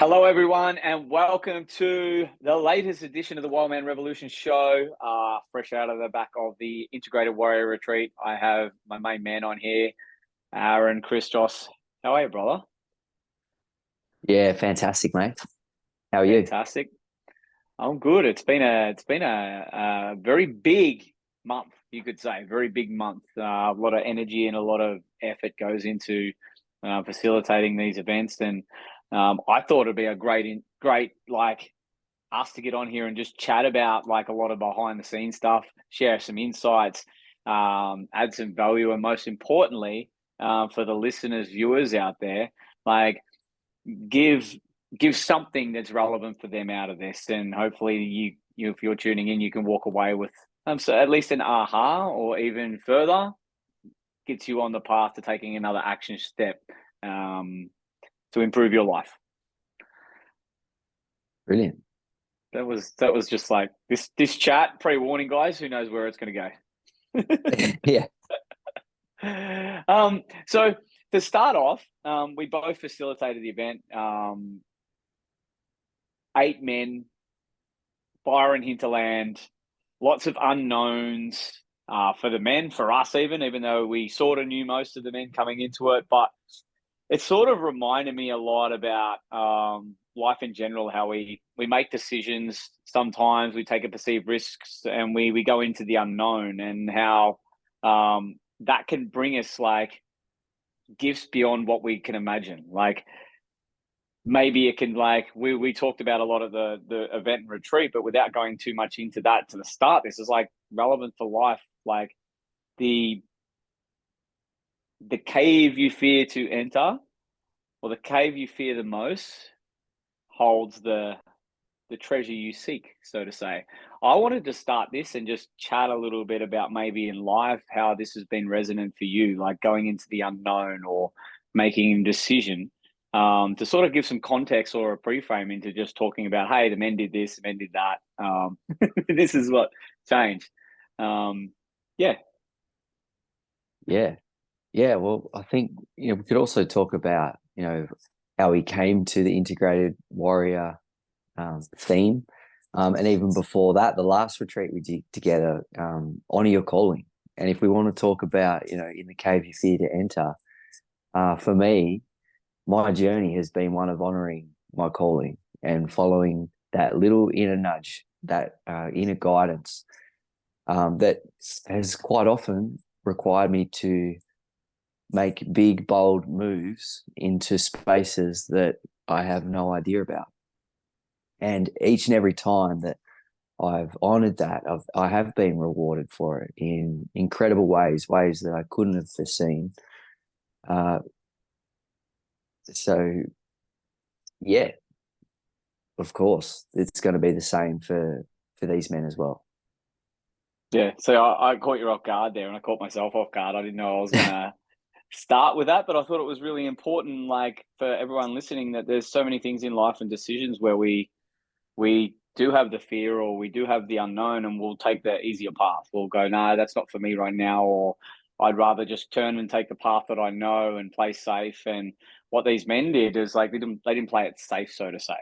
Hello, everyone, and welcome to the latest edition of the WMR Revolution show. Fresh out of the back of the Integrated Warrior Retreat, I have my main man on here, Aaron Christos. How are you, brother? Yeah, fantastic, mate. How are you? Fantastic. I'm good. It's been a very big month, you could say. Very big month. A lot of energy and a lot of effort goes into facilitating these events, and I thought it'd be a great like us to get on here and just chat about like a lot of behind the scenes stuff, share some insights, add some value, and most importantly, for the listeners, viewers out there, like give something that's relevant for them out of this, and hopefully you if you're tuning in, you can walk away with so at least an aha, or even further, gets you on the path to taking another action step to improve your life. Brilliant. That was just like this chat pre-warning, guys. Who knows where it's going to go? Yeah. So to start off, we both facilitated the event. 8 men, fire and hinterland, lots of unknowns for the men, for us even though we sort of knew most of the men coming into it. But it sort of reminded me a lot about life in general, how we make decisions. Sometimes we take a perceived risks and we go into the unknown, and how that can bring us like gifts beyond what we can imagine. Like maybe it can, like we talked about a lot of the event and retreat, but without going too much into that to the start, this is like relevant for life. Like the cave you fear to enter, or the cave you fear the most, holds the treasure you seek, so to say. I wanted to start this and just chat a little bit about maybe in life how this has been resonant for you, like going into the unknown or making a decision, to sort of give some context or a pre-frame into just talking about, hey, the men did this, the men did that. This is what changed. Yeah. Yeah. Well, I think, we could also talk about, how we came to the integrated warrior theme. And even before that, the last retreat we did together, honor your calling. And if we want to talk about, in the cave you fear to enter, for me, my journey has been one of honoring my calling and following that little inner nudge, that inner guidance, that has quite often required me to make big, bold moves into spaces that I have no idea about. And each and every time that I've honored that, I have been rewarded for it in incredible ways that I couldn't have foreseen. So, yeah, of course, it's going to be the same for these men as well. Yeah. So I caught you off guard there, and I caught myself off guard. I didn't know I was going to start with that, but I thought it was really important, like for everyone listening, that there's so many things in life and decisions where we do have the fear, or we do have the unknown, and we'll take the easier path. We'll go, no, that's not for me right now, or I'd rather just turn and take the path that I know and play safe. And what these men did is like they didn't play it safe, so to say.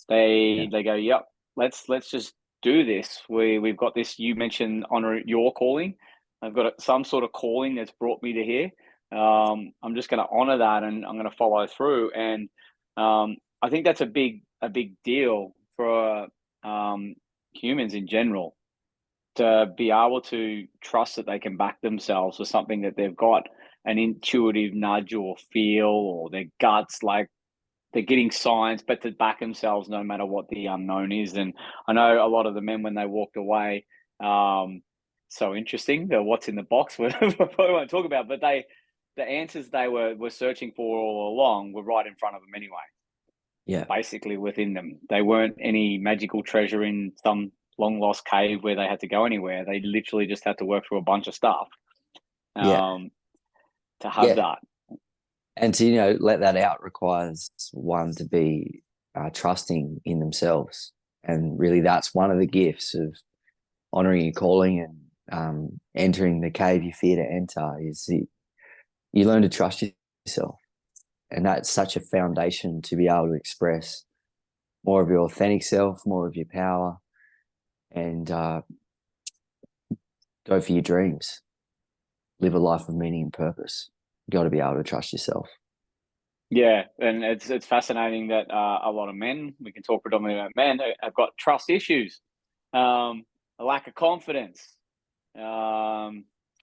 They go, yep, let's just do this. We've got this. You mentioned honor your calling. I've got some sort of calling that's brought me to here. I'm just going to honor that, and I'm going to follow through. And I think that's a big deal for humans in general, to be able to trust that they can back themselves for something that they've got an intuitive nudge or feel, or their guts, like they're getting signs, but to back themselves no matter what the unknown is. And I know a lot of the men, when they walked away, so interesting, the what's in the box, we probably won't talk about, but the answers they were searching for all along were right in front of them anyway. Yeah. Basically within them. They weren't any magical treasure in some long lost cave where they had to go anywhere. They literally just had to work through a bunch of stuff to have that. And to, let that out requires one to be trusting in themselves. And really that's one of the gifts of honoring your calling and entering the cave you fear to enter, is you learn to trust yourself. And that's such a foundation to be able to express more of your authentic self, more of your power, and go for your dreams. Live a life of meaning and purpose. You got to be able to trust yourself. Yeah, and it's fascinating that a lot of men, we can talk predominantly about men, have got trust issues, a lack of confidence,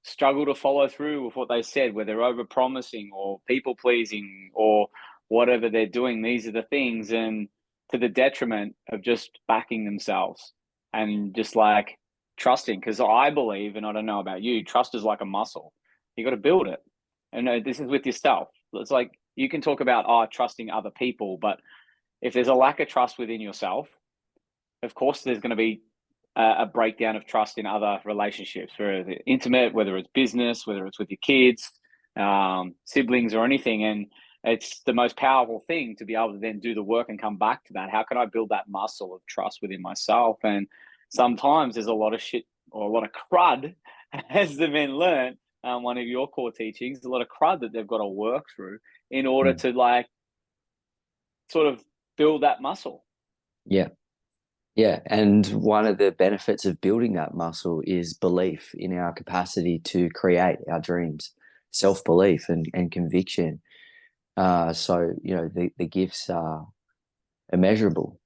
struggle to follow through with what they said, where they're over promising or people pleasing or whatever they're doing. These are the things, and to the detriment of just backing themselves and just like trusting. Because I believe, and I don't know about you, trust is like a muscle. You got to build it, and this is with yourself. It's like you can talk about trusting other people, but if there's a lack of trust within yourself, of course there's going to be a breakdown of trust in other relationships, whether it's intimate, whether it's business, whether it's with your kids, siblings, or anything. And it's the most powerful thing to be able to then do the work and come back to that. How can I build that muscle of trust within myself? And sometimes there's a lot of shit or a lot of crud, as the men learn. One of your core teachings, a lot of crud that they've got to work through in order to like sort of build that muscle. Yeah. Yeah. And one of the benefits of building that muscle is belief in our capacity to create our dreams, self-belief and conviction. So, you know, the gifts are immeasurable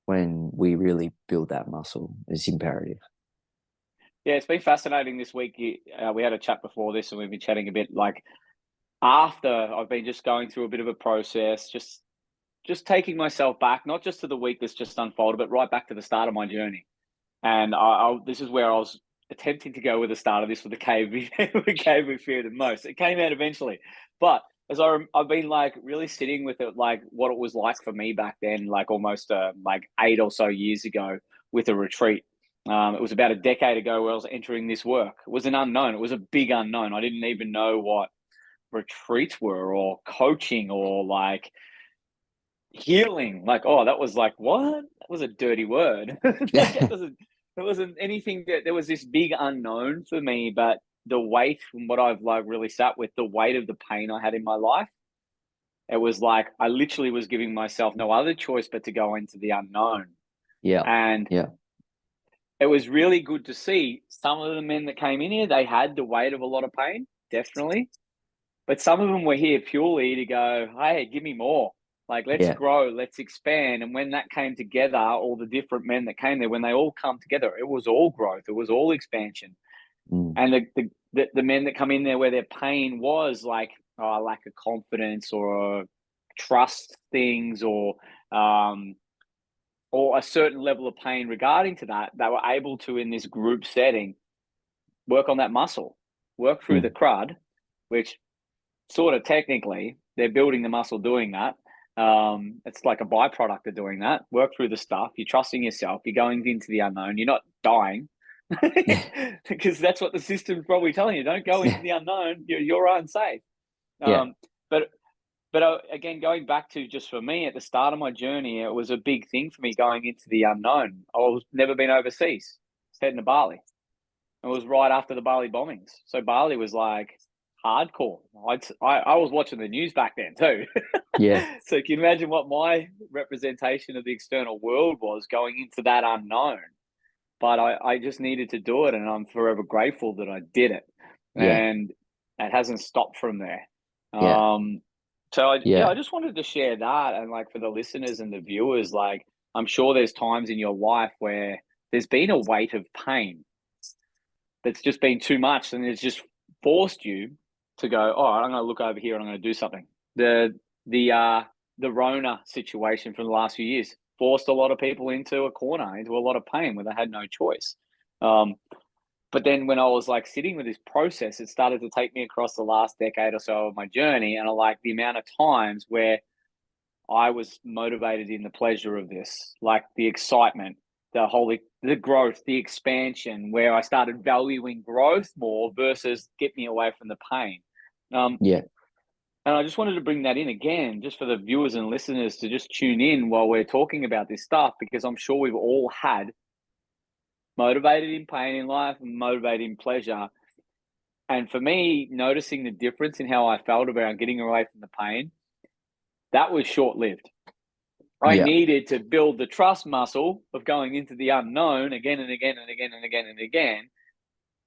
when we really build that muscle. It's imperative. Yeah, it's been fascinating this week. We had a chat before this, and we've been chatting a bit like after I've been just going through a bit of a process, just taking myself back, not just to the week that's just unfolded, but right back to the start of my journey. And this is where I was attempting to go with the start of this with the cave, the cave we feared the most. It came out eventually, but as I've been like really sitting with it, like what it was like for me back then, like almost like 8 or so years ago with a retreat. It was about a decade ago where I was entering this work. It was an unknown. It was a big unknown. I didn't even know what retreats were or coaching or like healing. Like, oh, that was like, what? That was a dirty word. Like, it wasn't anything that there was this big unknown for me, but the weight from what I've like really sat with, the weight of the pain I had in my life, it was like I literally was giving myself no other choice but to go into the unknown. Yeah. And yeah. it was really good to see some of the men that came in here, they had the weight of a lot of pain, definitely. But some of them were here purely to go, hey, give me more. Like, let's Yeah. grow, let's expand. And when that came together, all the different men that came there, when they all come together, it was all growth. It was all expansion. And the men that come in there where their pain was like a lack of confidence or trust things or a certain level of pain regarding to that, they were able to, in this group setting, work on that muscle, work through the crud, which sort of technically they're building the muscle doing that. It's like a byproduct of doing that. Work through the stuff. You're trusting yourself. You're going into the unknown. You're not dying because that's what the system's probably telling you. Don't go into the unknown. You're unsafe. Yeah. But again, going back to just for me at the start of my journey, it was a big thing for me going into the unknown. I was never been overseas. I was heading to Bali. It was right after the Bali bombings. So Bali was like hardcore. I was watching the news back then too. Yeah. So can you imagine what my representation of the external world was going into that unknown? But I just needed to do it, and I'm forever grateful that I did it. Yeah. And it hasn't stopped from there. Yeah. So I just wanted to share that, and like for the listeners and the viewers, like I'm sure there's times in your life where there's been a weight of pain that's just been too much, and it's just forced you to go, oh, I'm going to look over here and I'm going to do something. The Rona situation from the last few years forced a lot of people into a corner, into a lot of pain where they had no choice. But then when I was like sitting with this process, it started to take me across the last decade or so of my journey. And I like the amount of times where I was motivated in the pleasure of this, like the excitement, the growth, the expansion, where I started valuing growth more versus get me away from the pain. And I just wanted to bring that in again, just for the viewers and listeners to just tune in while we're talking about this stuff, because I'm sure we've all had motivated in pain in life and motivated in pleasure. And for me, noticing the difference in how I felt about getting away from the pain, that was short-lived. I Yeah. needed to build the trust muscle of going into the unknown again and again and again and again and again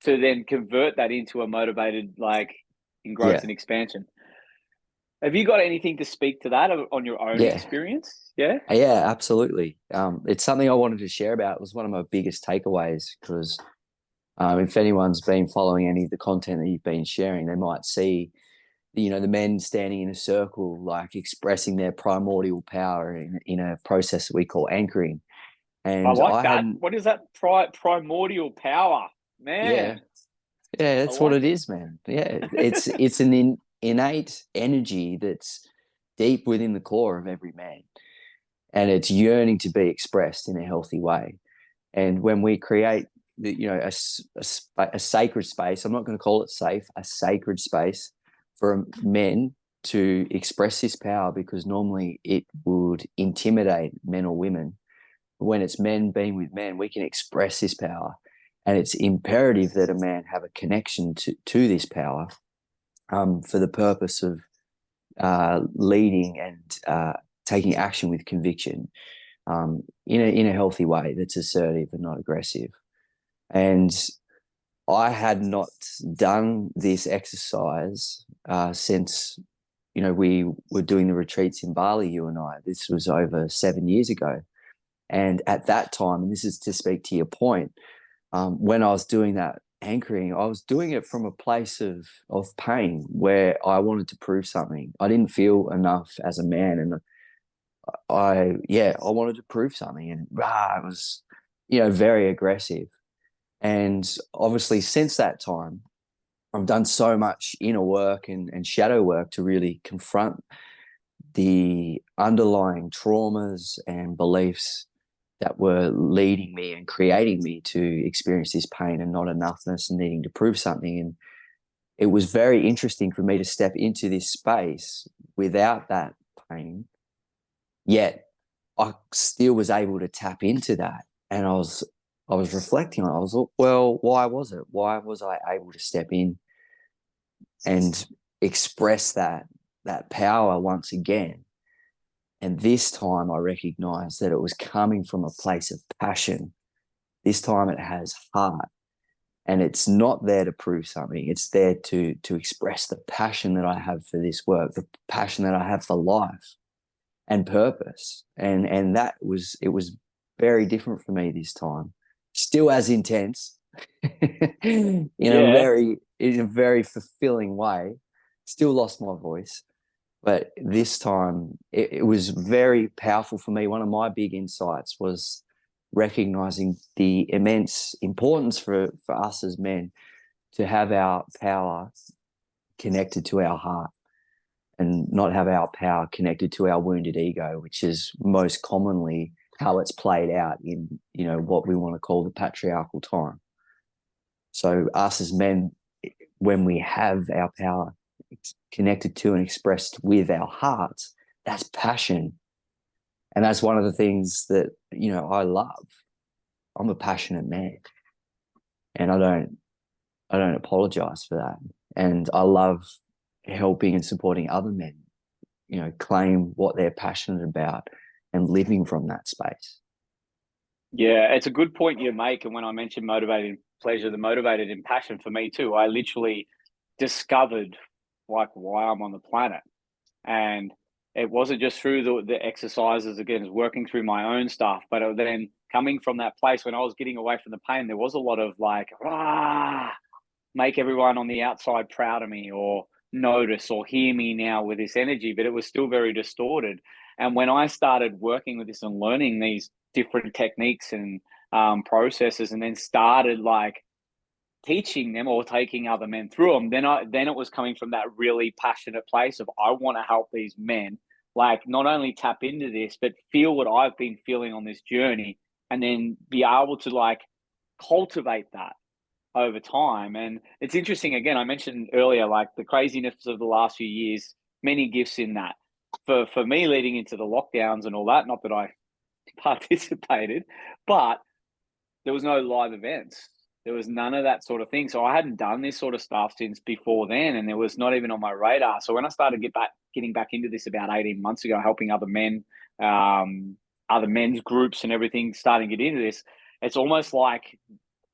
to then convert that into a motivated, like, in growth Yeah. and expansion. Have you got anything to speak to that on your own Yeah. experience? Yeah. Yeah, absolutely. It's something I wanted to share about. It was one of my biggest takeaways because if anyone's been following any of the content that you've been sharing, they might see, the men standing in a circle, like expressing their primordial power in a process that we call anchoring. I And like I that. hadn't, What is that? Primordial power, yeah, man. yeah, I that's what like it it. is, man. Yeah, it's an innate energy that's deep within the core of every man, and it's yearning to be expressed in a healthy way. And when we create a sacred space, I'm not going to call it safe, a sacred space for men to express this power, because normally it would intimidate men or women. When it's men being with men, we can express this power. And it's imperative that a man have a connection to this power, for the purpose of leading and taking action with conviction, in a healthy way that's assertive and not aggressive. And I had not done this exercise since, we were doing the retreats in Bali, you and I. This was over 7 years ago. And at that time, and this is to speak to your point, when I was doing that anchoring, I was doing it from a place of pain where I wanted to prove something. I didn't feel enough as a man, and I wanted to prove something, and it was, very aggressive. And obviously, since that time, I've done so much inner work and shadow work to really confront the underlying traumas and beliefs that were leading me and creating me to experience this pain and not enoughness and needing to prove something. And it was very interesting for me to step into this space without that pain, yet I still was able to tap into that. And I was reflecting on it. I was like, well, why was it? Why was I able to step in and express that power once again? And this time I recognized that it was coming from a place of passion. This time it has heart. And it's not there to prove something. It's there to express the passion that I have for this work, the passion that I have for life and purpose. And it was very different for me this time. Still as intense, in Yeah. a very fulfilling way. Still lost my voice, but this time it was very powerful for me. One of my big insights was recognizing the immense importance for us as men to have our power connected to our heart, and not have our power connected to our wounded ego, which is most commonly how it's played out in, what we want to call the patriarchal time. So us as men, when we have our power connected to and expressed with our hearts, that's passion. And that's one of the things that, I love. I'm a passionate man, and I don't apologize for that. And I love helping and supporting other men, claim what they're passionate about and living from that space. Yeah, it's a good point you make. And when I mentioned motivated pleasure, the motivated in passion, for me too, I literally discovered like why I'm on the planet. And it wasn't just through the exercises, again, working through my own stuff, but then coming from that place when I was getting away from the pain, there was a lot of like, make everyone on the outside proud of me, or notice or hear me now with this energy, but it was still very distorted. And when I started working with this and learning these different techniques and processes, and then started like teaching them or taking other men through them, then it was coming from that really passionate place of I want to help these men, like not only tap into this, but feel what I've been feeling on this journey, and then be able to like cultivate that over time. And it's interesting, again, I mentioned earlier, like the craziness of the last few years, many gifts in that. For me, leading into the lockdowns and all that, not that I participated, but there was no live events. There was none of that sort of thing. So I hadn't done this sort of stuff since before then, and it was not even on my radar. So when I started getting back into this about 18 months ago, helping other men, other men's groups and everything, starting to get into this, it's almost like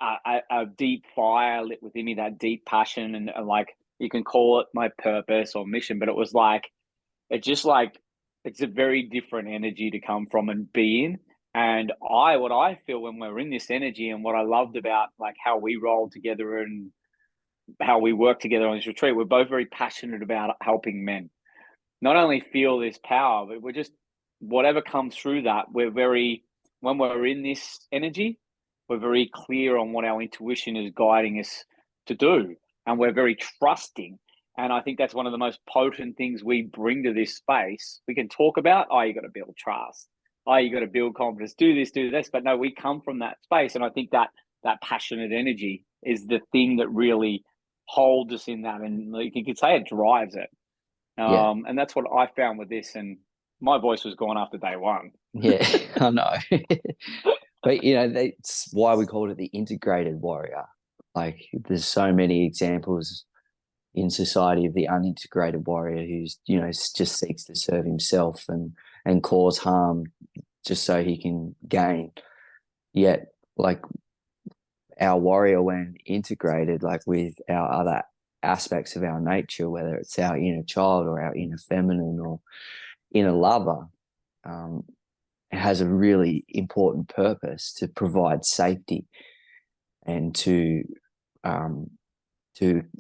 a deep fire lit within me, that deep passion, and like you can call it my purpose or mission, but it was like, it's a very different energy to come from and be in. And what I feel when we're in this energy, and what I loved about like how we rolled together and how we work together on this retreat, we're both very passionate about helping men not only feel this power, but we're just, whatever comes through that, when we're in this energy, we're very clear on what our intuition is guiding us to do. And we're very trusting. And I think that's one of the most potent things we bring to this space. We can talk about, oh, you got to build trust. Oh, you got to build confidence, do this. But no, we come from that space. And I think that passionate energy is the thing that really holds us in that. And like you could say it drives it. And that's what I found with this. And my voice was gone after day one. Yeah, I know. But, that's why we called it the integrated warrior. Like there's so many examples in society of the unintegrated warrior who's, just seeks to serve himself and cause harm just so he can gain. Yet, like our warrior, when integrated, like with our other aspects of our nature, whether it's our inner child or our inner feminine or inner lover, it has a really important purpose to provide safety and to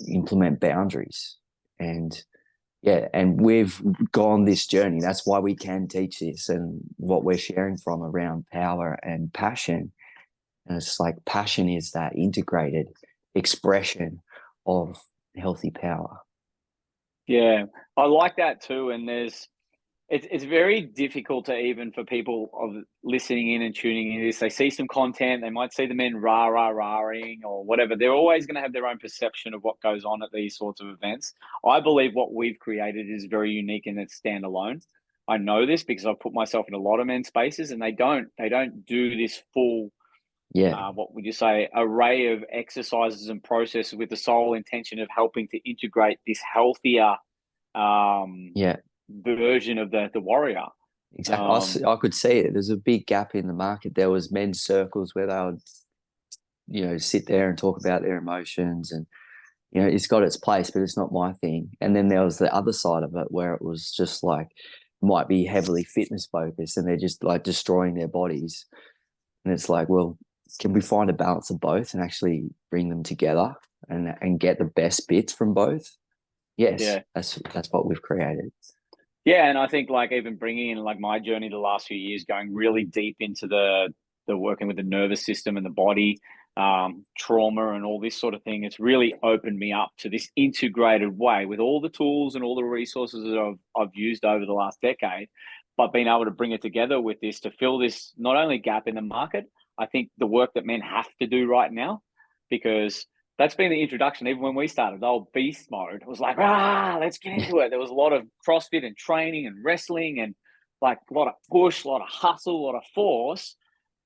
implement boundaries. And we've gone this journey. That's why we can teach this, and what we're sharing from around power and passion. And it's like passion is that integrated expression of healthy power. Yeah, I like that too. And it's very difficult to, even for people of listening in and tuning in this, they see some content, they might see the men rah-ing or whatever. They're always going to have their own perception of what goes on at these sorts of events. I believe what we've created is very unique and it's standalone. I know this because I've put myself in a lot of men's spaces, and they don't do this full, what would you say, array of exercises and processes with the sole intention of helping to integrate this healthier version of the warrior. Exactly. I could see it. There's a big gap in the market. There was men's circles where they would, sit there and talk about their emotions, and it's got its place, but it's not my thing. And then there was the other side of it where it was just like, might be heavily fitness focused, and they're just like destroying their bodies. And it's like, well, can we find a balance of both and actually bring them together and get the best bits from both? Yes, that's what we've created. Yeah, and I think like even bringing in like my journey the last few years, going really deep into the working with the nervous system and the body, trauma and all this sort of thing, it's really opened me up to this integrated way with all the tools and all the resources that I've used over the last decade, but being able to bring it together with this to fill this not only gap in the market, I think the work that men have to do right now, because that's been the introduction. Even when we started, the old beast mode, it was like, let's get into it. There was a lot of CrossFit and training and wrestling and like a lot of push, a lot of hustle, a lot of force.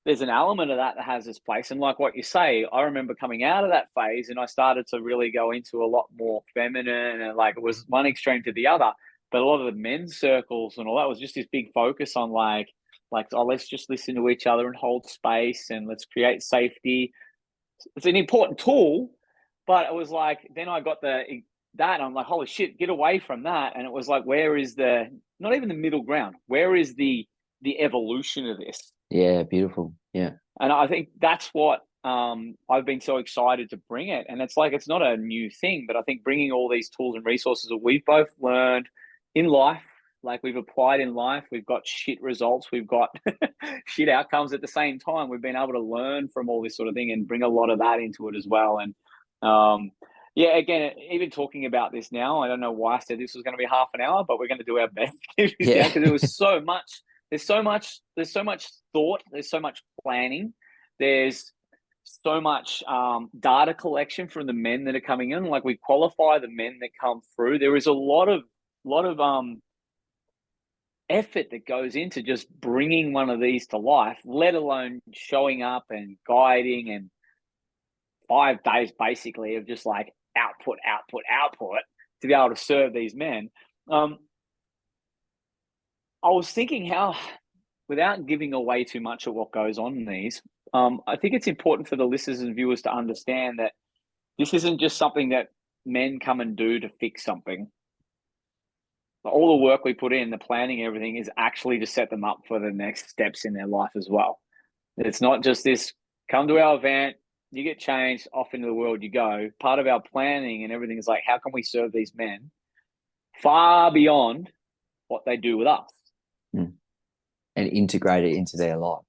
There's an element of that has its place. And like what you say, I remember coming out of that phase and I started to really go into a lot more feminine, and like it was one extreme to the other. But a lot of the men's circles and all that was just this big focus on like, oh, let's just listen to each other and hold space and let's create safety. It's an important tool, but it was like, then I got that and I'm like, holy shit, get away from that. And it was like, where is not even the middle ground? Where is the evolution of this? Yeah, beautiful. Yeah. And I think that's what I've been so excited to bring it. And it's like, it's not a new thing, but I think bringing all these tools and resources that we've both learned in life, like we've applied in life, we've got shit results, we've got shit outcomes at the same time. We've been able to learn from all this sort of thing and bring a lot of that into it as well. And again, even talking about this now, I don't know why I said this was going to be half an hour, but we're going to do our best because there was so much. There's so much thought. There's so much planning. There's so much data collection from the men that are coming in. Like we qualify the men that come through. There is a lot of effort that goes into just bringing one of these to life, let alone showing up and guiding and 5 days basically of just like output to be able to serve these men. I was thinking how, without giving away too much of what goes on in these, I think it's important for the listeners and viewers to understand that this isn't just something that men come and do to fix something. All the work we put in, the planning, everything is actually to set them up for the next steps in their life as well. It's not just this, come to our event, you get changed, off into the world you go. Part of our planning and everything is like, how can we serve these men far beyond what they do with us? And integrate it into their life.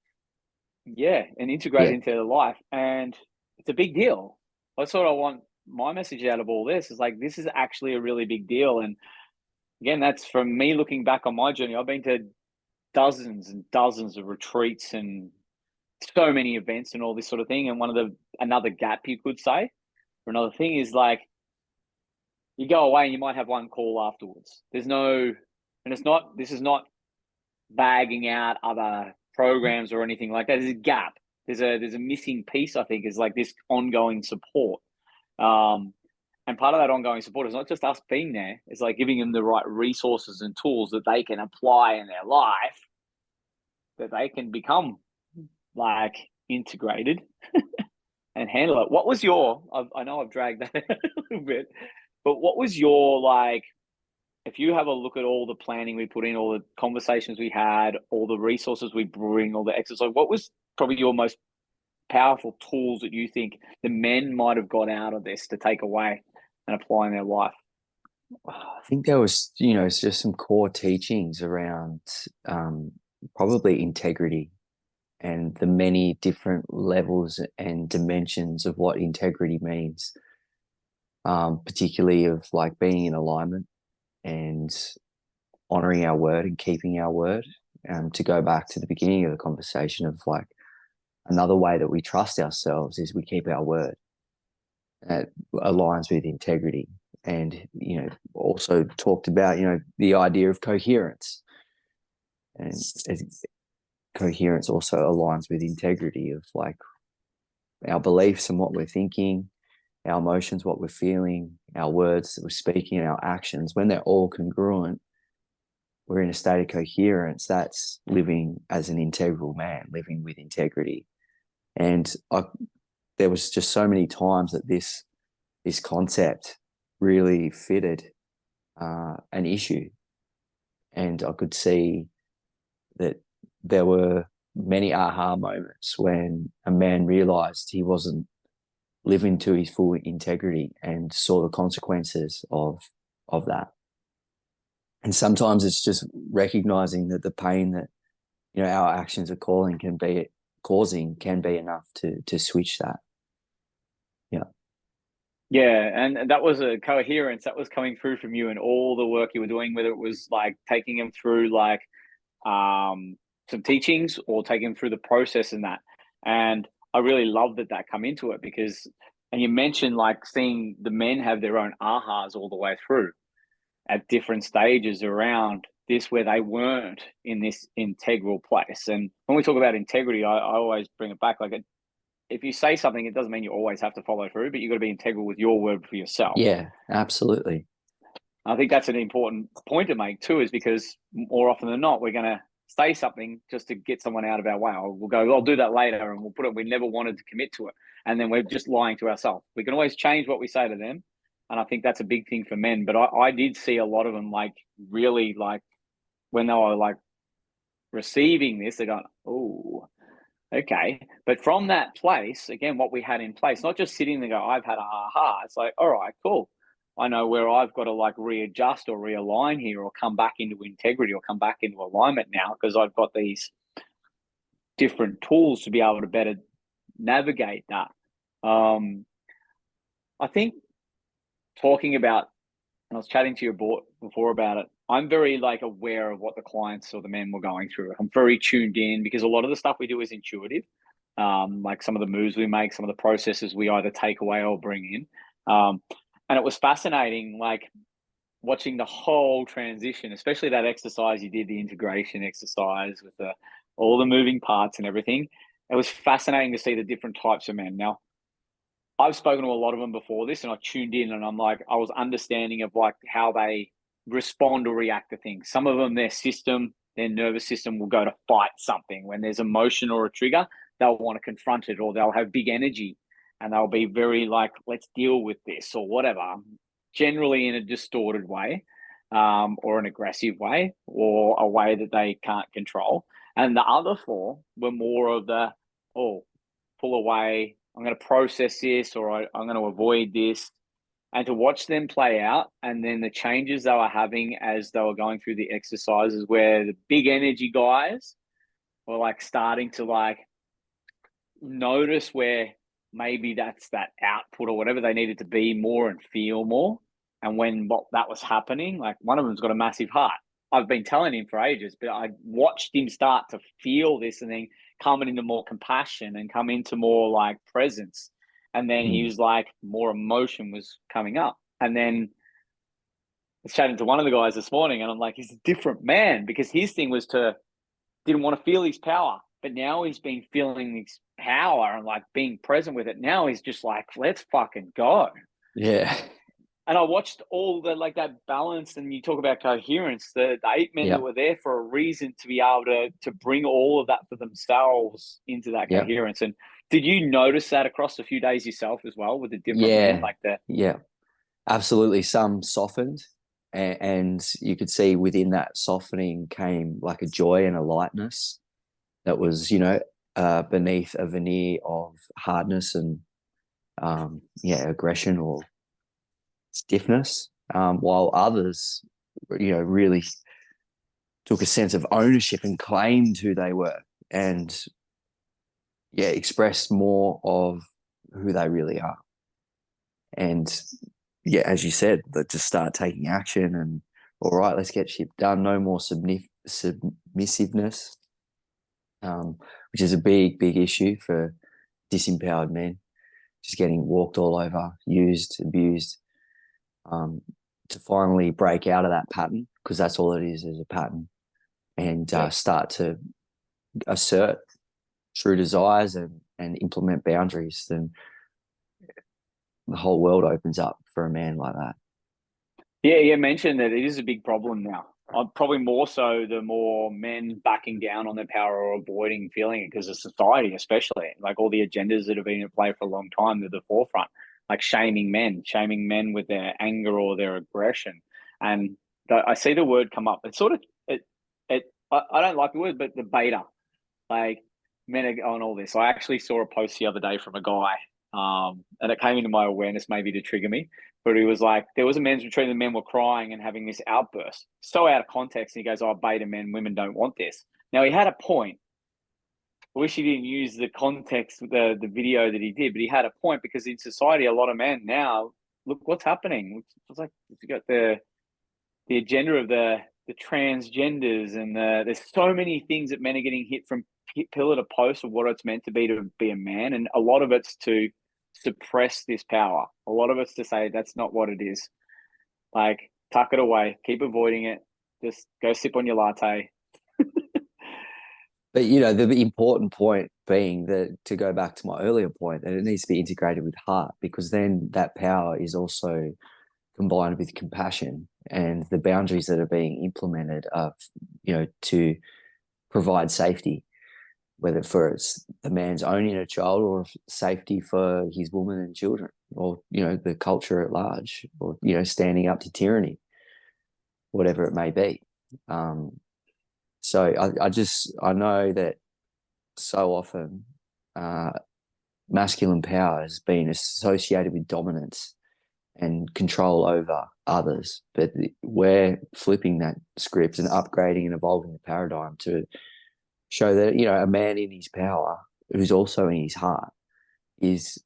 Yeah, and integrate it into their life. And it's a big deal. That's what I want my message out of all this is like, this is actually a really big deal. And again, that's from me looking back on my journey. I've been to dozens and dozens of retreats and so many events and all this sort of thing. And another gap you could say, or another thing is like, you go away and you might have one call afterwards. This is not bagging out other programs or anything like that. There's a gap. There's a missing piece, I think, is like this ongoing support. And part of that ongoing support is not just us being there, it's like giving them the right resources and tools that they can apply in their life, that they can become like integrated and handle it. What was I know I've dragged that a little bit, but what was your, like, if you have a look at all the planning we put in, all the conversations we had, all the resources we bring, all the exercise, what was probably your most powerful tools that you think the men might have got out of this to take away and apply in their life? I think there was, it's just some core teachings around probably integrity and the many different levels and dimensions of what integrity means, particularly of like being in alignment and honoring our word and keeping our word. To go back to the beginning of the conversation of like, another way that we trust ourselves is we keep our word. That aligns with integrity. And, also talked about, the idea of coherence. And coherence also aligns with integrity of like our beliefs and what we're thinking, our emotions, what we're feeling, our words that we're speaking, and our actions. When they're all congruent, we're in a state of coherence. That's living as an integral man, living with integrity. And there was just so many times that this concept really fitted an issue. And I could see that there were many aha moments when a man realized he wasn't living to his full integrity and saw the consequences of that. And sometimes it's just recognizing that the pain that, our actions are causing can be enough to switch that. Yeah, and that was a coherence that was coming through from you and all the work you were doing, whether it was like taking them through like some teachings or taking them through the process and that. And I really love that come into it because, and you mentioned like seeing the men have their own ahas all the way through at different stages around this where they weren't in this integral place. And when we talk about integrity, I always bring it back like if you say something, it doesn't mean you always have to follow through, but you've got to be integral with your word for yourself. Yeah, absolutely. I think that's an important point to make too, is because more often than not, we're going to say something just to get someone out of our way. Or we'll go, I'll do that later, and we'll put it, we never wanted to commit to it. And then we're just lying to ourselves. We can always change what we say to them. And I think that's a big thing for men. But I did see a lot of them like really like when they were like receiving this, they're going, oh, okay. But from that place, again, what we had in place, not just sitting there go, I've had a aha. It's like, all right, cool. I know where I've got to like readjust or realign here or come back into integrity or come back into alignment now because I've got these different tools to be able to better navigate that. I think talking about, and I was chatting to you before about it, I'm very like aware of what the clients or the men were going through. I'm very tuned in because a lot of the stuff we do is intuitive. Like some of the moves we make, some of the processes we either take away or bring in. And it was fascinating, like watching the whole transition, especially that exercise you did, the integration exercise with all the moving parts and everything. It was fascinating to see the different types of men. Now, I've spoken to a lot of them before this, and I tuned in, and I was understanding of like how they respond or react to things. Some of them, their nervous system will go to fight something. When there's emotion or a trigger, they'll want to confront it, or they'll have big energy and they'll be very like, let's deal with this or whatever, generally in a distorted way, or an aggressive way, or a way that they can't control. And the other four were more of the, oh, pull away, I'm going to process this, or I'm going to avoid this. And to watch them play out, and then the changes they were having as they were going through the exercises, where the big energy guys were like starting to like notice where maybe that's that output or whatever they needed to be more and feel more. And when that was happening, like one of them's got a massive heart. I've been telling him for ages, but I watched him start to feel this and then coming into more compassion and come into more like presence. And then he was like, more emotion was coming up. And then I was chatting to one of the guys this morning, and I'm like, he's a different man, because his thing was didn't want to feel his power. But now he's been feeling his power and like being present with it. Now he's just like, let's fucking go. Yeah. And I watched all the like that balance, and you talk about coherence. The 8 men that were there for a reason, to be able to bring all of that for themselves into that coherence. And did you notice that across a few days yourself as well with the different men like that? Yeah, absolutely. Some softened, and you could see within that softening came like a joy and a lightness that was, beneath a veneer of hardness and aggression or stiffness, while others, really took a sense of ownership and claimed who they were, and expressed more of who they really are. And as you said, just start taking action and, all right, let's get shit done. No more submissiveness, which is a big issue for disempowered men, just getting walked all over, used, abused, to finally break out of that pattern, because that's all it is a pattern, and start to assert true desires and implement boundaries. Then the whole world opens up for a man like that. Yeah, you mentioned that it is a big problem now. Probably more so the more men backing down on their power or avoiding feeling it because of society, especially like all the agendas that have been in play for a long time. They're the forefront, like shaming men with their anger or their aggression. And I see the word come up. It's sort of I don't like the word, but the beta, like men are on all this. I actually saw a post the other day from a guy, and it came into my awareness maybe to trigger me. But he was like, there was a men's retreat, and the men were crying and having this outburst. So out of context, and he goes, "Oh, beta men, women don't want this." Now, he had a point. I wish he didn't use the context, the video that he did, but he had a point, because in society, a lot of men now, look what's happening. It's like you got the agenda of the transgenders, and there's so many things that men are getting hit from pillar to post of what it's meant to be a man, and a lot of it's to suppress this power. A lot of it's to say that's not what it is. Like, tuck it away, keep avoiding it, just go sip on your latte. But the important point being that, to go back to my earlier point, that it needs to be integrated with heart, because then that power is also combined with compassion, and the boundaries that are being implemented are, to provide safety, whether for the man's own inner child, or safety for his woman and children, or, the culture at large, or, standing up to tyranny, whatever it may be. So I know that so often masculine power has been associated with dominance and control over others, but we're flipping that script and upgrading and evolving the paradigm to show that, a man in his power, who's also in his heart, is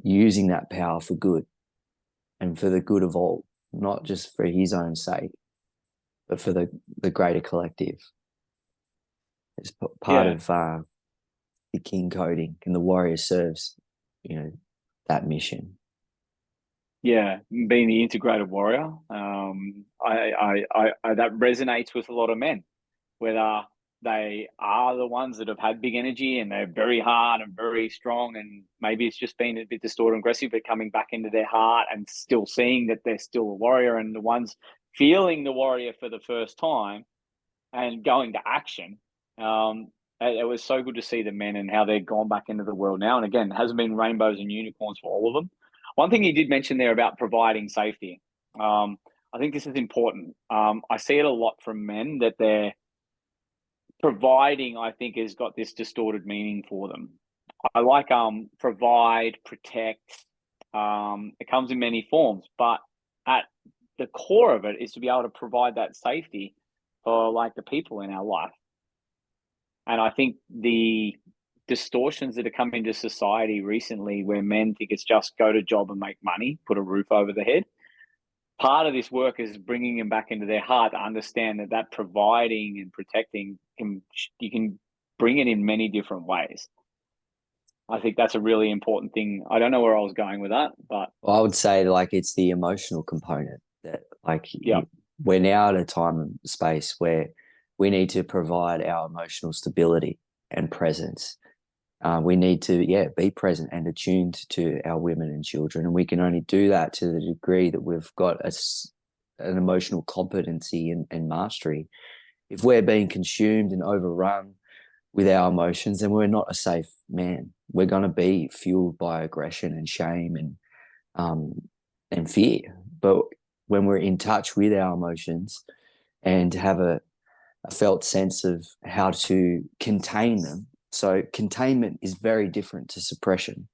using that power for good and for the good of all, not just for his own sake, but for the greater collective. It's part of the king coding, and the warrior serves, that mission. Yeah, being the integrated warrior, I that resonates with a lot of men, whether they are the ones that have had big energy and they're very hard and very strong, and maybe it's just been a bit distorted and aggressive, but coming back into their heart and still seeing that they're still a warrior, and the ones feeling the warrior for the first time and going to action. It was so good to see the men and how they've gone back into the world now. And again, it hasn't been rainbows and unicorns for all of them. One thing you did mention there about providing safety. I think this is important. I see it a lot from men that they're providing, I think, has got this distorted meaning for them. I like provide, protect. It comes in many forms, but at the core of it is to be able to provide that safety for like the people in our life. And I think the distortions that have come into society recently, where men think it's just go to job and make money, put a roof over the head. Part of this work is bringing them back into their heart to understand that providing and protecting, you can bring it in many different ways. I think that's a really important thing. I don't know where I was going with that, but I would say like it's the emotional component that like we're now at a time and space where we need to provide our emotional stability and presence. We need to be present and attuned to our women and children, and we can only do that to the degree that we've got an emotional competency and mastery. If we're being consumed and overrun with our emotions, then we're not a safe man. We're going to be fueled by aggression and shame and fear. But when we're in touch with our emotions and have a felt sense of how to contain them. So containment is very different to suppression.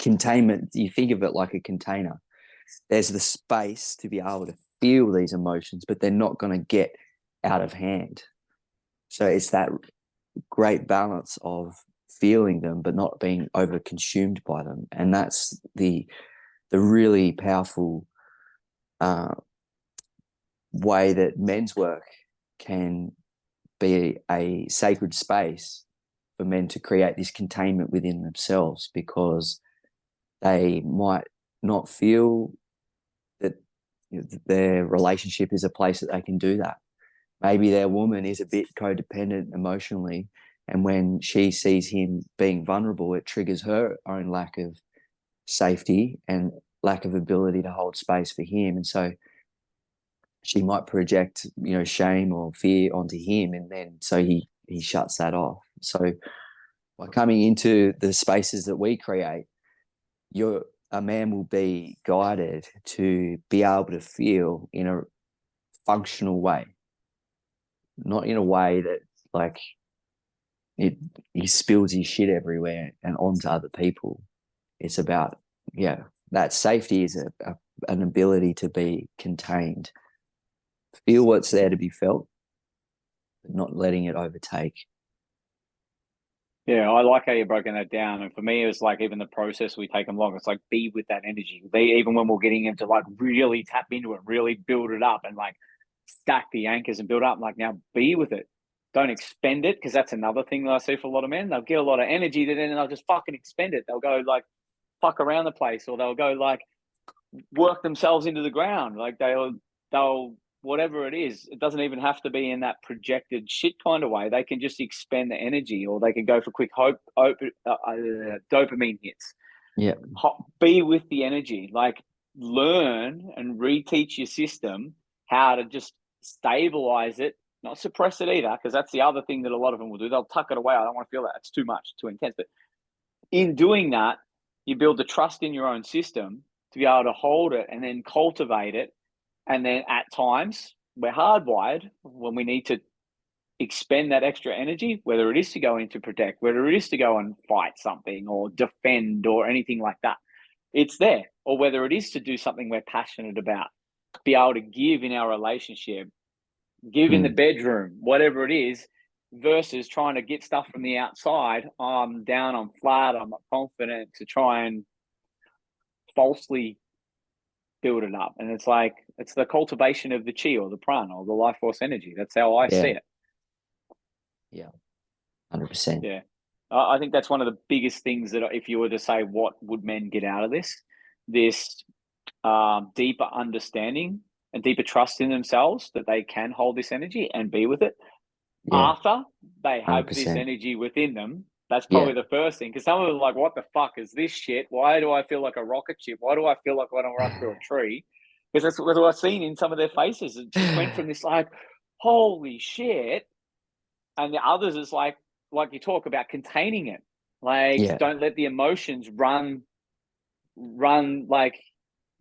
Containment, you think of it like a container. There's the space to be able to feel these emotions, but they're not going to get out of hand. So it's that great balance of feeling them, but not being over consumed by them. And that's the really powerful way that men's work can be a sacred space for men to create this containment within themselves, because they might not feel that their relationship is a place that they can do that. Maybe their woman is a bit codependent emotionally, and when she sees him being vulnerable, it triggers her own lack of safety and lack of ability to hold space for him. And so she might project, shame or fear onto him, and then so he shuts that off. So by coming into the spaces that we create, a man will be guided to be able to feel in a functional way, not in a way that like he spills his shit everywhere and onto other people. It's about that safety is an ability to be contained. Feel what's there to be felt, but not letting it overtake. Yeah, I like how you've broken that down. And for me, it was like even the process we take them along. It's like be with that energy. Even when we're getting into like really tap into it, really build it up and like stack the anchors and build up. Like now be with it. Don't expend it, because that's another thing that I see for a lot of men. They'll get a lot of energy, then they'll just fucking expend it. They'll go like fuck around the place, or they'll go like work themselves into the ground. Like they'll whatever it is, it doesn't even have to be in that projected shit kind of way. They can just expend the energy, or they can go for quick dopamine hits. Yeah. Be with the energy, like learn and reteach your system how to just stabilize it, not suppress it either, because that's the other thing that a lot of them will do. They'll tuck it away. I don't want to feel that. It's too much, too intense. But in doing that, you build the trust in your own system to be able to hold it and then cultivate it. And then at times we're hardwired when we need to expend that extra energy, whether it is to go in to protect, whether it is to go and fight something or defend or anything like that, it's there. Or whether it is to do something we're passionate about, be able to give in our relationship, give in the bedroom, whatever it is, versus trying to get stuff from the outside. I'm down, I'm flat, I'm not confident, to try and falsely build it up. And it's like, it's the cultivation of the chi or the prana or the life force energy. That's how I see it. Yeah. 100%. Yeah. I think that's one of the biggest things that if you were to say, what would men get out of this deeper understanding and deeper trust in themselves that they can hold this energy and be with it after they have this 100%. energy within them. That's probably the first thing. Because some of them are like, what the fuck is this shit? Why do I feel like a rocket ship? Why do I feel like I want to run through a tree? Because that's what I've seen in some of their faces. It just went from this like, holy shit. And the others is like you talk about containing it. Like, don't let the emotions run like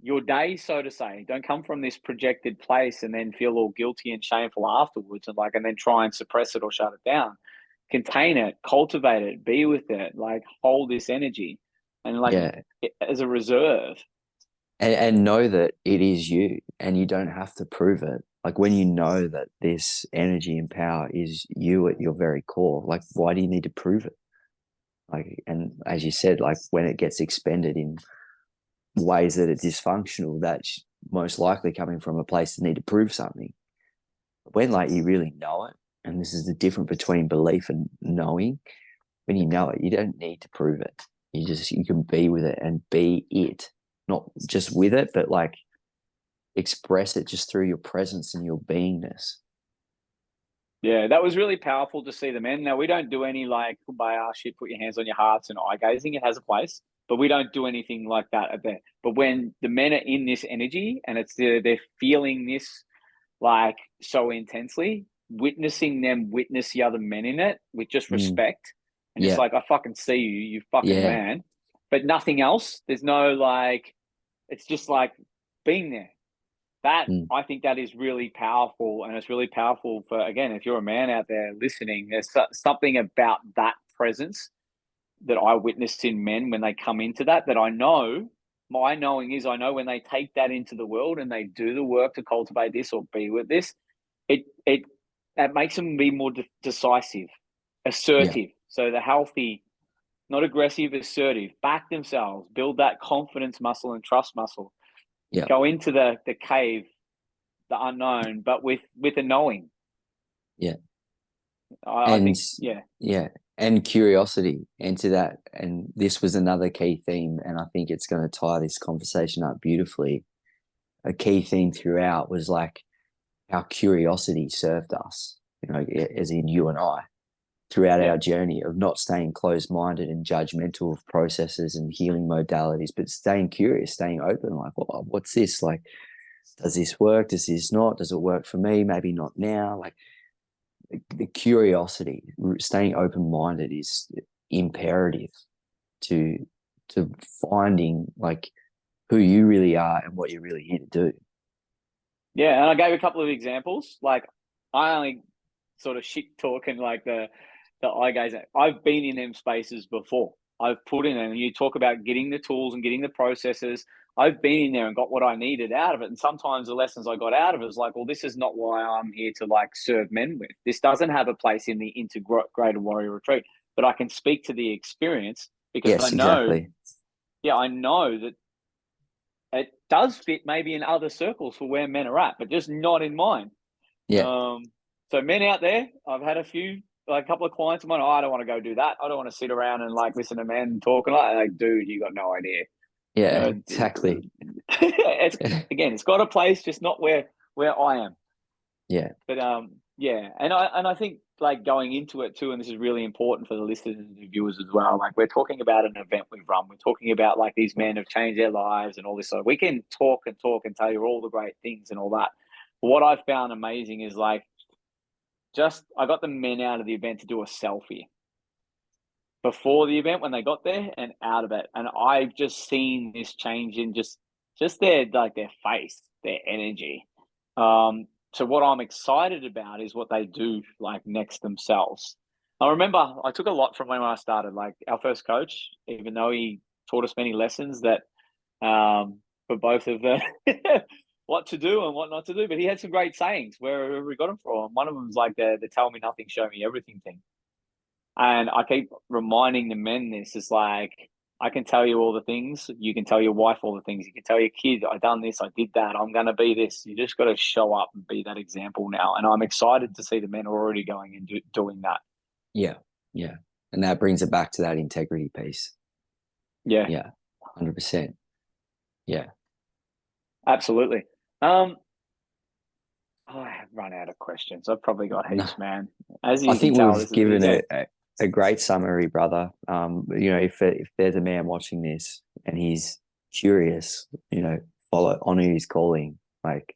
your day, so to say. Don't come from this projected place and then feel all guilty and shameful afterwards and then try and suppress it or shut it down. Contain it, cultivate it, be with it, like hold this energy and as a reserve. And know that it is you and you don't have to prove it. Like when you know that this energy and power is you at your very core, like why do you need to prove it? Like, and as you said, like when it gets expended in ways that are dysfunctional, that's most likely coming from a place to need to prove something. When like you really know it, and this is the difference between belief and knowing, when you know it, you don't need to prove it. You can be with it and be it, not just with it, but like express it just through your presence and your beingness. Yeah, that was really powerful to see the men. Now, we don't do any like kumbaya shit, put your hands on your hearts and eye gazing. It has a place, but we don't do anything like that at there. But when the men are in this energy and they're feeling this like so intensely, witnessing them witness the other men in it with just respect and just like, I fucking see you, you fucking man. But nothing else. There's no like, it's just like being there. That I think that is really powerful, and it's really powerful for, again, if you're a man out there listening, there's something about that presence that I witnessed in men when they come into that I know. My knowing is I know when they take that into the world and they do the work to cultivate this or be with this, that makes them be more decisive, assertive. So the healthy, not aggressive, assertive, back themselves, build that confidence muscle and trust muscle. Go into the cave, the unknown, but with a knowing. I think. And curiosity into that. And this was another key theme, and I think it's going to tie this conversation up beautifully. A key theme throughout was like how curiosity served us, as in you and I, throughout our journey of not staying closed-minded and judgmental of processes and healing modalities, but staying curious, staying open, like, what's this? Like, does this work? Does this not? Does it work for me? Maybe not now. Like the curiosity, staying open-minded is imperative to finding like who you really are and what you're really here to do. Yeah, and I gave a couple of examples. Like I only sort of shit talking like the eye gaze. I've been in them spaces before. I've put in, and you talk about getting the tools and getting the processes. I've been in there and got what I needed out of it. And sometimes the lessons I got out of it was like, well, this is not why I'm here to like serve men with. This doesn't have a place in the integrated warrior retreat, but I can speak to the experience because I know, I know that it does fit maybe in other circles for where men are at, but just not in mine. So men out there, I've had a couple of clients of mine, I don't want to go do that. I don't want to sit around and like listen to men talking like, dude, you got no idea. Yeah, exactly. It's got a place, just not where I am. Yeah. But and I think like going into it too, and this is really important for the listeners and the viewers as well. Like we're talking about an event we've run. We're talking about like these men have changed their lives and all this. So we can talk and tell you all the great things and all that. But what I've found amazing is like I got the men out of the event to do a selfie before the event when they got there and out of it. And I've just seen this change in just their face, their energy. So what I'm excited about is what they do like next themselves. I remember I took a lot from when I started, like our first coach, even though he taught us many lessons that for both of the what to do and what not to do. But he had some great sayings wherever we got them from. One of them was like the tell me nothing, show me everything thing. And I keep reminding the men this is like, I can tell you all the things. You can tell your wife all the things. You can tell your kid, I done this, I did that. I'm going to be this. You just got to show up and be that example now. And I'm excited to see the men already going and doing that. Yeah. Yeah. And that brings it back to that integrity piece. Yeah. Yeah. 100%. Yeah. Absolutely. I have run out of questions. I've probably got No, heaps, man. As I you can think tell, we've this has been, given yeah. a great summary, brother. If there's a man watching this and he's curious, follow honor his calling. Like,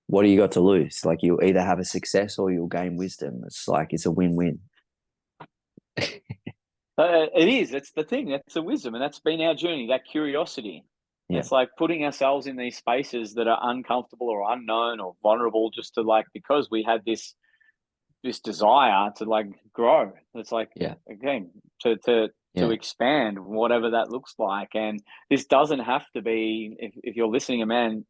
what do you got to lose? Like, you'll either have a success or you'll gain wisdom. It's a win-win. It is. It's the thing. That's the wisdom, and that's been our journey. That curiosity. Yeah, It's like putting ourselves in these spaces that are uncomfortable or unknown or vulnerable, just to because we had this desire to grow. It's like, yeah, again, to yeah, expand, whatever that looks like. And this doesn't have to be. If you're listening, a man,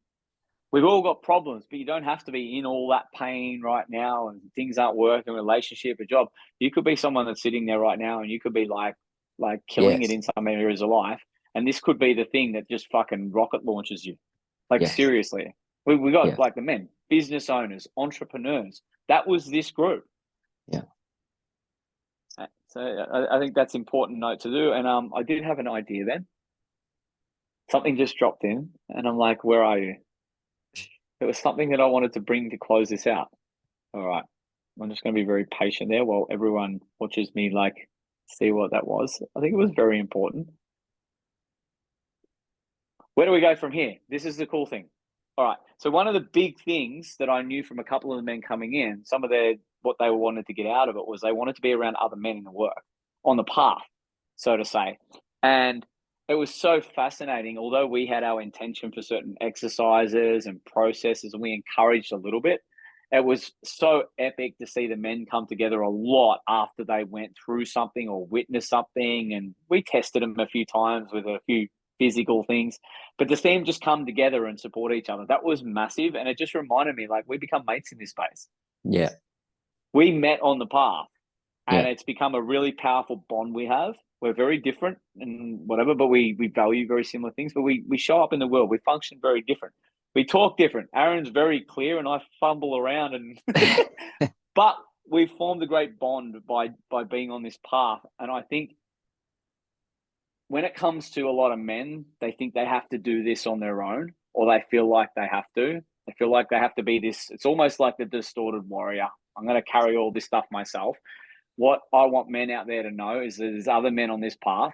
we've all got problems, but you don't have to be in all that pain right now and things aren't working, relationship, a job. You could be someone that's sitting there right now and you could be like killing it yes, in some areas of life. And this could be the thing that just fucking rocket launches you. Like, yes, seriously. We got yeah, like the men, business owners, entrepreneurs. That was this group. yeah. So I think that's important note to do. And I did have an idea then. Something just dropped in and I'm like, where are you? It was something that I wanted to bring to close this out. All right. I'm just going to be very patient there while everyone watches me see what that was. I think it was very important. Where do we go from here? This is the cool thing. All right. So one of the big things that I knew from a couple of the men coming in, some of what they wanted to get out of it was they wanted to be around other men in the work, on the path, so to say. And it was so fascinating. Although we had our intention for certain exercises and processes, and we encouraged a little bit, it was so epic to see the men come together a lot after they went through something or witnessed something. And we tested them a few times with a few physical things, but to see them just come together and support each other, that was massive. And it just reminded me, we become mates in this space. Yeah, We met on the path, and yeah, it's become a really powerful bond we have. We're very different and whatever, but we value very similar things. But we show up in the world. We function very different. We talk different. Aaron's very clear, and I fumble around, and but we formed a great bond by being on this path. And I think when it comes to a lot of men, they think they have to do this on their own, or they feel like they have to. They feel like they have to be this. It's almost like the distorted warrior. I'm going to carry all this stuff myself. What I want men out there to know is that there's other men on this path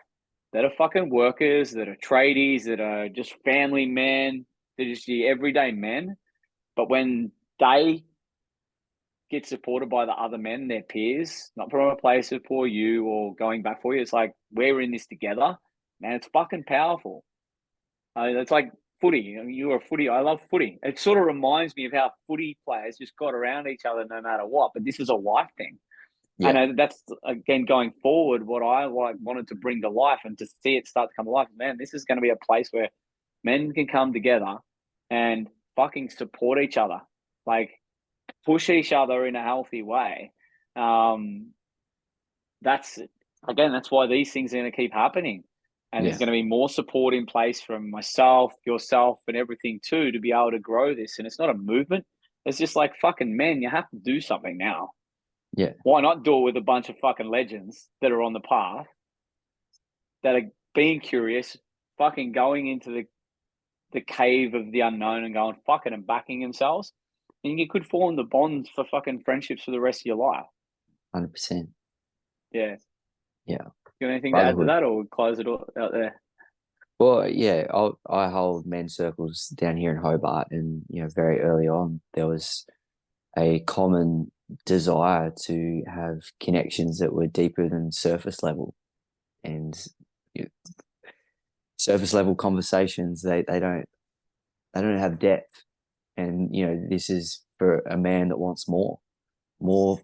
that are fucking workers, that are tradies, that are just family men, they're just the everyday men. But when they get supported by the other men, their peers, not from a place of poor you or going back for you, it's like we're in this together, man. It's fucking powerful. It's like footy. I mean, you're a footy. I love footy. It sort of reminds me of how footy players just got around each other no matter what. But this is a life thing. yeah, And that's, again, going forward, what I wanted to bring to life and to see it start to come to life. Man, this is going to be a place where men can come together and fucking support each other, like push each other in a healthy way. That's again, that's why these things are going to keep happening. And there's yeah. going to be more support in place from myself, yourself, and everything too, to be able to grow this. And it's not a movement. It's just like, fucking men, you have to do something now. Yeah, Why not do it with a bunch of fucking legends that are on the path, that are being curious, fucking going into the cave of the unknown and going fucking and backing themselves? And you could form the bonds for fucking friendships for the rest of your life. 100%. Yeah. Yeah, You got anything to add to brotherhood. that, or we'll close it all out there? Well, yeah, I hold men's circles down here in Hobart, and very early on there was a common desire to have connections that were deeper than surface level, and you know, surface level conversations they don't have depth, and this is for a man that wants more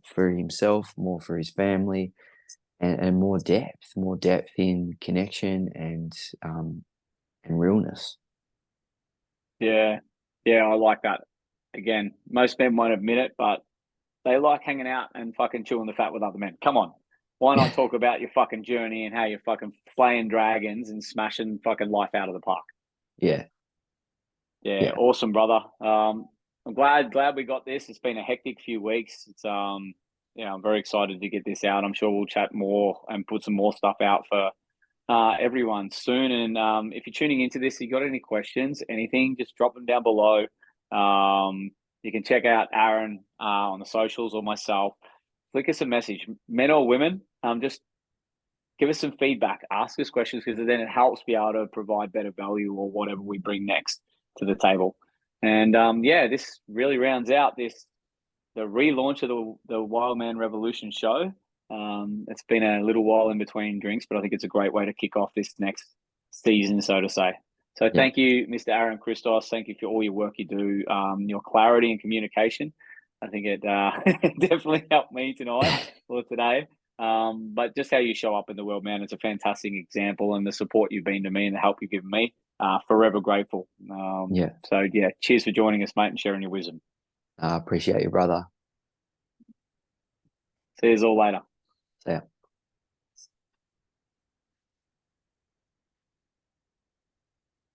for himself, more for his family, and more depth in connection and realness. Yeah. Yeah, I like that. Again, most men won't admit it, but they like hanging out and fucking chewing the fat with other men. Come on. Why not talk about your fucking journey and how you're fucking flaying dragons and smashing fucking life out of the park? Yeah, Yeah, yeah, awesome, brother. I'm glad we got this. It's been a hectic few weeks. It's yeah, I'm very excited to get this out. I'm sure we'll chat more and put some more stuff out for everyone soon. And if you're tuning into this, you got any questions, anything, just drop them down below. You can check out Aaron on the socials or myself. Flick us a message, men or women. Just give us some feedback, ask us questions, because then it helps be able to provide better value or whatever we bring next to the table. And this really rounds out the relaunch of the Wild Man Revolution show. It's been a little while in between drinks, but I think it's a great way to kick off this next season, so to say. So thank you, Mr. Aaron Christos. Thank you for all your work you do, your clarity and communication. I think it definitely helped me tonight or today. But just how you show up in the world, man, it's a fantastic example, and the support you've been to me and the help you've given me, forever grateful. So cheers for joining us, mate, and sharing your wisdom. I appreciate you, brother. See you all later. See ya.